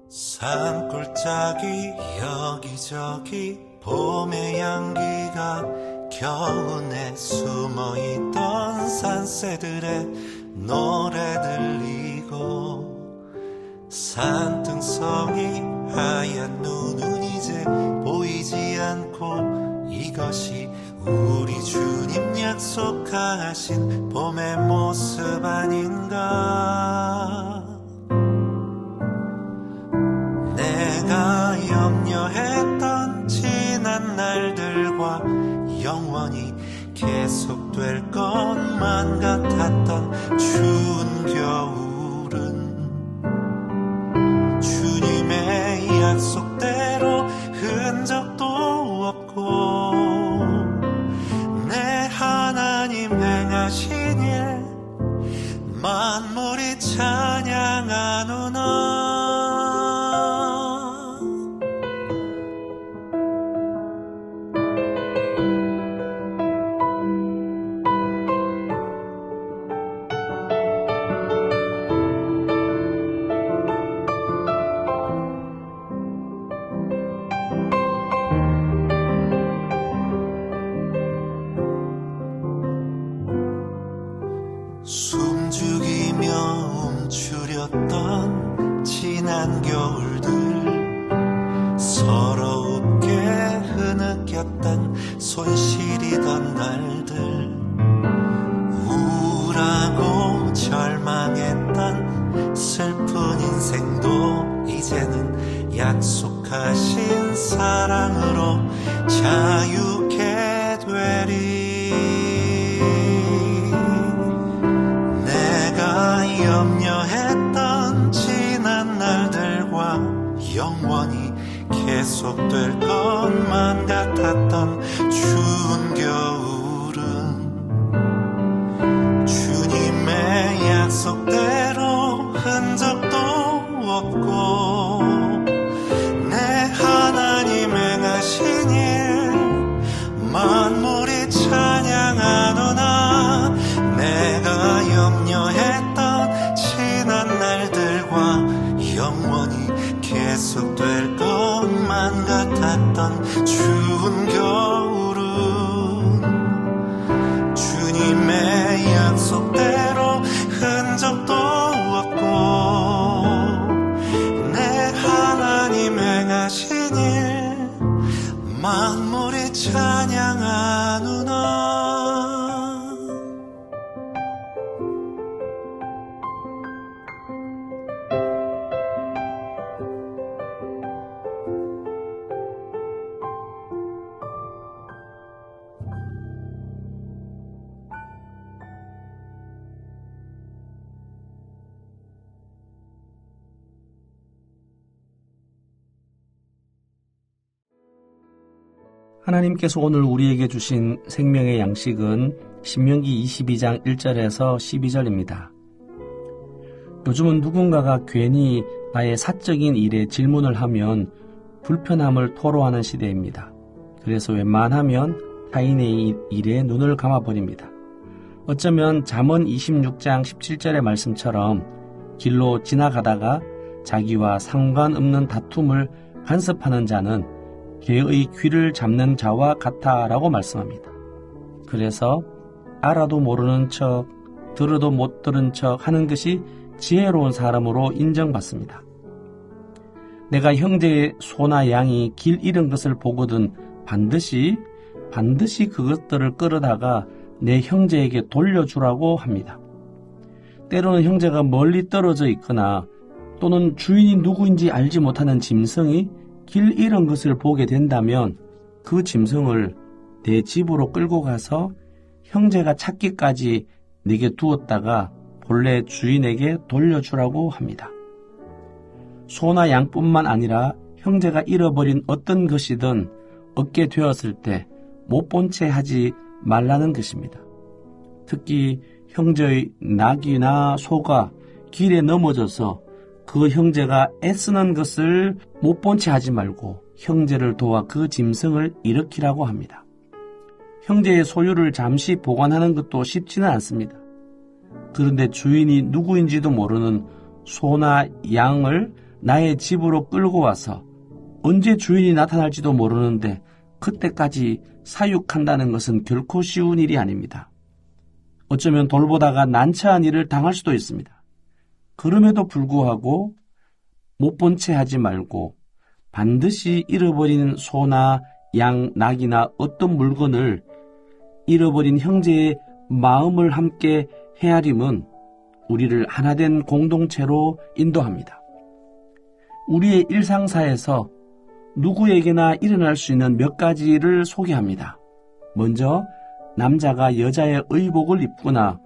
산골짜기 여기저기 봄의 향기가 겨우내 숨어있던 산새들의 노래 들리고 산등성이 하얀 눈은 이제 보이지 않고 이것이 우리 주님 약속하신 봄의 모습 아닌가. 내가 염려했던 지난 날들과 영원히 계속될 것만 같았던 추운 겨울은 주님의 약속대로 흔적도 없고 내 하나님 행하신 일 만물이 찬양하노나. 숨죽이며 움츠렸던 지난 겨울들 서러웁게 흐느꼈던 손시리던 날들 우울하고 절망했던 슬픈 인생도 이제는 약속하신 사랑으로 자유케 되리. 염려했던 지난 날들과 영원히 계속될 것만 같았던 추운 겨울은 주님의 약속대로 흔적도 없고 내 하나님 행하신 일 만물이 찬양하노나. 내가 염려했던 지난 날들과 영원히 계속될 것만 같았던 추운 겨울은 주님의 약속대로 흔적도 없고 내 하나님 행하신 일 만물이 찬양하노나. 하나님께서 오늘 우리에게 주신 생명의 양식은 신명기 22장 1절에서 12절입니다. 요즘은 누군가가 괜히 나의 사적인 일에 질문을 하면 불편함을 토로하는 시대입니다. 그래서 웬만하면 타인의 일에 눈을 감아버립니다. 어쩌면 잠언 26장 17절의 말씀처럼 길로 지나가다가 자기와 상관없는 다툼을 간섭하는 자는 개의 귀를 잡는 자와 같아라고 말씀합니다. 그래서 알아도 모르는 척, 들어도 못 들은 척 하는 것이 지혜로운 사람으로 인정받습니다. 내가 형제의 소나 양이 길 잃은 것을 보거든 반드시 그것들을 끌어다가 내 형제에게 돌려주라고 합니다. 때로는 형제가 멀리 떨어져 있거나 또는 주인이 누구인지 알지 못하는 짐승이 길 잃은 것을 보게 된다면 그 짐승을 내 집으로 끌고 가서 형제가 찾기까지 내게 두었다가 본래 주인에게 돌려주라고 합니다. 소나 양뿐만 아니라 형제가 잃어버린 어떤 것이든 얻게 되었을 때 못 본 채 하지 말라는 것입니다. 특히 형제의 낙이나 소가 길에 넘어져서 그 형제가 애쓰는 것을 못 본 채 하지 말고 형제를 도와 그 짐승을 일으키라고 합니다. 형제의 소유를 잠시 보관하는 것도 쉽지는 않습니다. 그런데 주인이 누구인지도 모르는 소나 양을 나의 집으로 끌고 와서 언제 주인이 나타날지도 모르는데 그때까지 사육한다는 것은 결코 쉬운 일이 아닙니다. 어쩌면 돌보다가 난처한 일을 당할 수도 있습니다. 그럼에도 불구하고 못 본 채 하지 말고 반드시 잃어버린 소나 양, 낙이나 어떤 물건을 잃어버린 형제의 마음을 함께 헤아림은 우리를 하나된 공동체로 인도합니다. 우리의 일상사에서 누구에게나 일어날 수 있는 몇 가지를 소개합니다. 먼저 남자가 여자의 의복을 입거나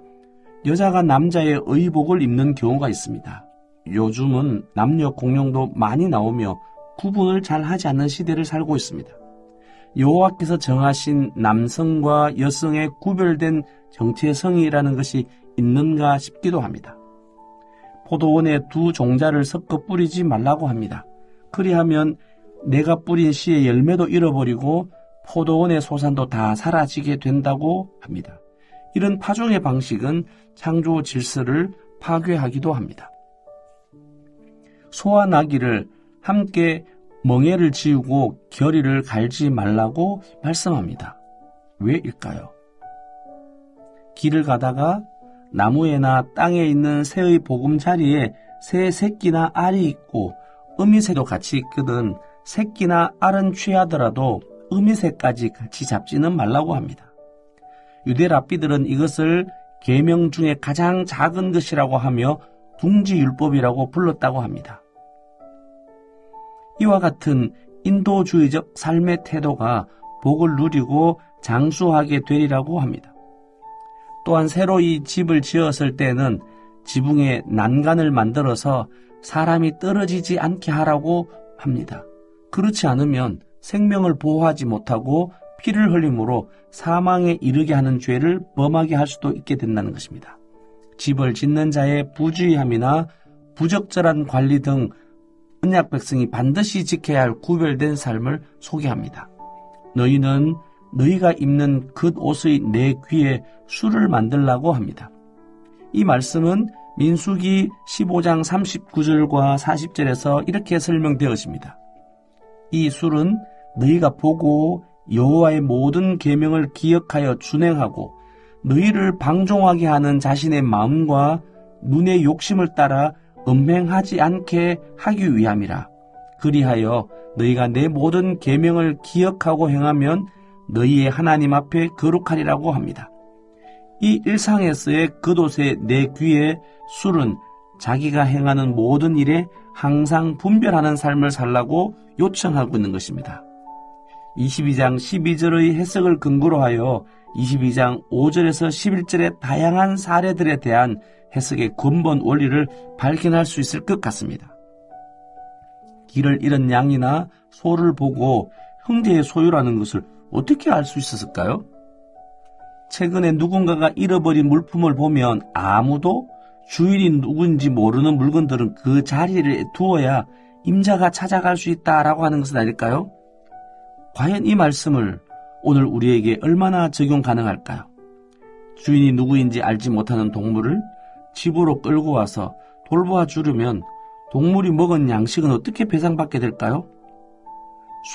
여자가 남자의 의복을 입는 경우가 있습니다. 요즘은 남녀 공용도 많이 나오며 구분을 잘 하지 않는 시대를 살고 있습니다. 여호와께서 정하신 남성과 여성의 구별된 정체성이라는 것이 있는가 싶기도 합니다. 포도원에 두 종자를 섞어 뿌리지 말라고 합니다. 그리하면 내가 뿌린 씨의 열매도 잃어버리고 포도원의 소산도 다 사라지게 된다고 합니다. 이런 파종의 방식은 창조 질서를 파괴하기도 합니다. 소와 나귀를 함께 멍에를 지우고 겨리를 갈지 말라고 말씀합니다. 왜일까요? 길을 가다가 나무에나 땅에 있는 새의 보금자리에 새 새끼나 알이 있고 어미새도 같이 있거든 새끼나 알은 취하더라도 어미새까지 같이 잡지는 말라고 합니다. 유대 랍비들은 이것을 계명 중에 가장 작은 것이라고 하며 둥지율법이라고 불렀다고 합니다. 이와 같은 인도주의적 삶의 태도가 복을 누리고 장수하게 되리라고 합니다. 또한 새로 이 집을 지었을 때는 지붕에 난간을 만들어서 사람이 떨어지지 않게 하라고 합니다. 그렇지 않으면 생명을 보호하지 못하고 피를 흘림으로 사망에 이르게 하는 죄를 범하게 할 수도 있게 된다는 것입니다. 집을 짓는 자의 부주의함이나 부적절한 관리 등 언약 백성이 반드시 지켜야 할 구별된 삶을 소개합니다. 너희는 너희가 입는 겉옷의 네 귀에 술을 만들라고 합니다. 이 말씀은 민수기 15장 39절과 40절에서 이렇게 설명되었습니다. 이 술은 너희가 보고 여호와의 모든 계명을 기억하여 준행하고 너희를 방종하게 하는 자신의 마음과 눈의 욕심을 따라 음행하지 않게 하기 위함이라. 그리하여 너희가 내 모든 계명을 기억하고 행하면 너희의 하나님 앞에 거룩하리라고 합니다. 이 일상에서의 겉옷의 내 귀의 술은 자기가 행하는 모든 일에 항상 분별하는 삶을 살라고 요청하고 있는 것입니다. 22장 12절의 해석을 근거로 하여 22장 5절에서 11절의 다양한 사례들에 대한 해석의 근본 원리를 발견할 수 있을 것 같습니다. 길을 잃은 양이나 소를 보고 형제의 소유라는 것을 어떻게 알 수 있었을까요? 최근에 누군가가 잃어버린 물품을 보면 아무도 주인이 누군지 모르는 물건들은 그 자리를 두어야 임자가 찾아갈 수 있다라고 하는 것은 아닐까요? 과연 이 말씀을 오늘 우리에게 얼마나 적용 가능할까요? 주인이 누구인지 알지 못하는 동물을 집으로 끌고 와서 돌보아 주려면 동물이 먹은 양식은 어떻게 배상받게 될까요?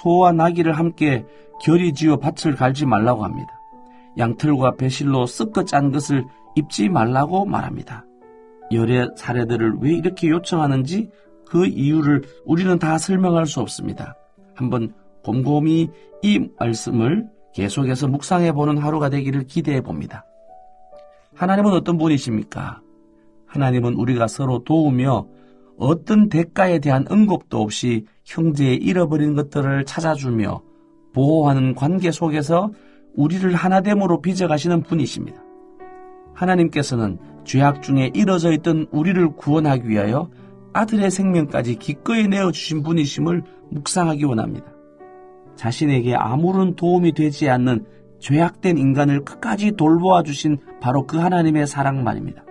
소와 나귀를 함께 결이 지어 밭을 갈지 말라고 합니다. 양털과 배실로 섞어 짠 것을 입지 말라고 말합니다. 여러 사례들을 왜 이렇게 요청하는지 그 이유를 우리는 다 설명할 수 없습니다. 한번 곰곰이 이 말씀을 계속해서 묵상해보는 하루가 되기를 기대해 봅니다. 하나님은 어떤 분이십니까? 하나님은 우리가 서로 도우며 어떤 대가에 대한 언급도 없이 형제의 잃어버린 것들을 찾아주며 보호하는 관계 속에서 우리를 하나됨으로 빚어가시는 분이십니다. 하나님께서는 죄악 중에 이뤄져 있던 우리를 구원하기 위하여 아들의 생명까지 기꺼이 내어주신 분이심을 묵상하기 원합니다. 자신에게 아무런 도움이 되지 않는 죄악된 인간을 끝까지 돌보아 주신 바로 그 하나님의 사랑 말입니다.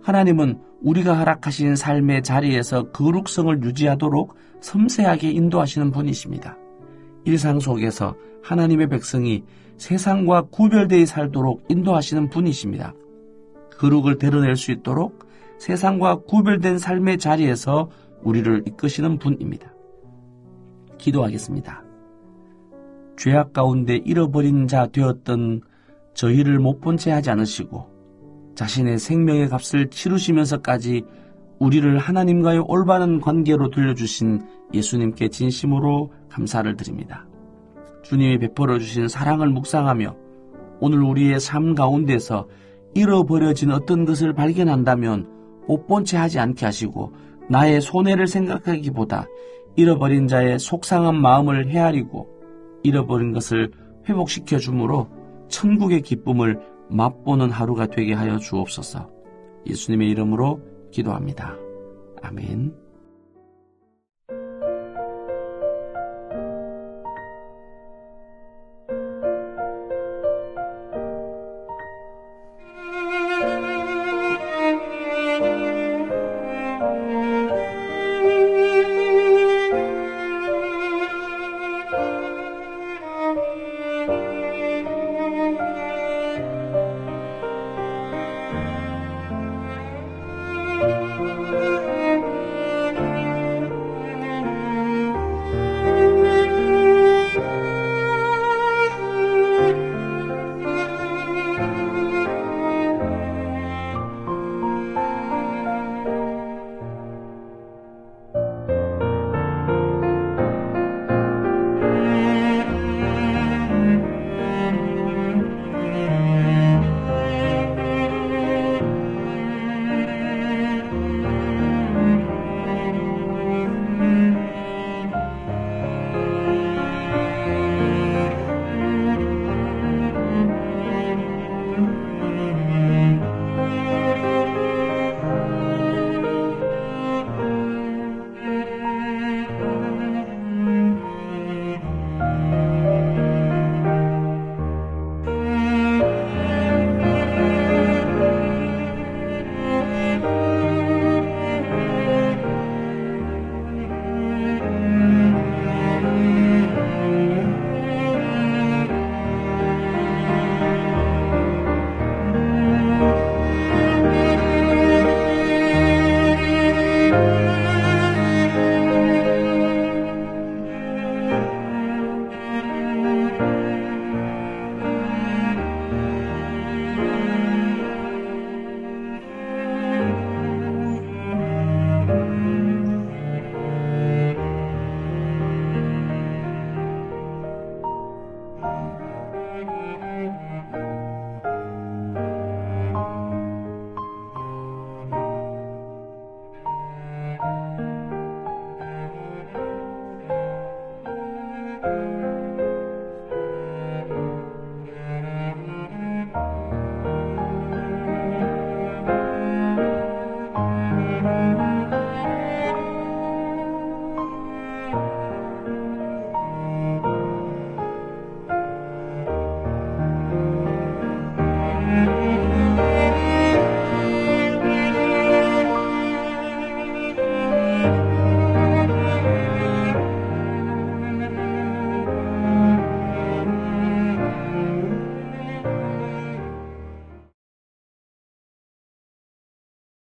하나님은 우리가 허락하신 삶의 자리에서 거룩성을 유지하도록 섬세하게 인도하시는 분이십니다. 일상 속에서 하나님의 백성이 세상과 구별되어 살도록 인도하시는 분이십니다. 거룩을 드러낼 수 있도록 세상과 구별된 삶의 자리에서 우리를 이끄시는 분입니다. 기도하겠습니다. 죄악 가운데 잃어버린 자 되었던 저희를 못 본 채 하지 않으시고 자신의 생명의 값을 치르시면서까지 우리를 하나님과의 올바른 관계로 돌려주신 예수님께 진심으로 감사를 드립니다. 주님이 베풀어 주신 사랑을 묵상하며 오늘 우리의 삶 가운데서 잃어버려진 어떤 것을 발견한다면 못 본 채 하지 않게 하시고 나의 손해를 생각하기보다 잃어버린 자의 속상한 마음을 헤아리고 잃어버린 것을 회복시켜 주므로 천국의 기쁨을 맛보는 하루가 되게 하여 주옵소서. 예수님의 이름으로 기도합니다. 아멘.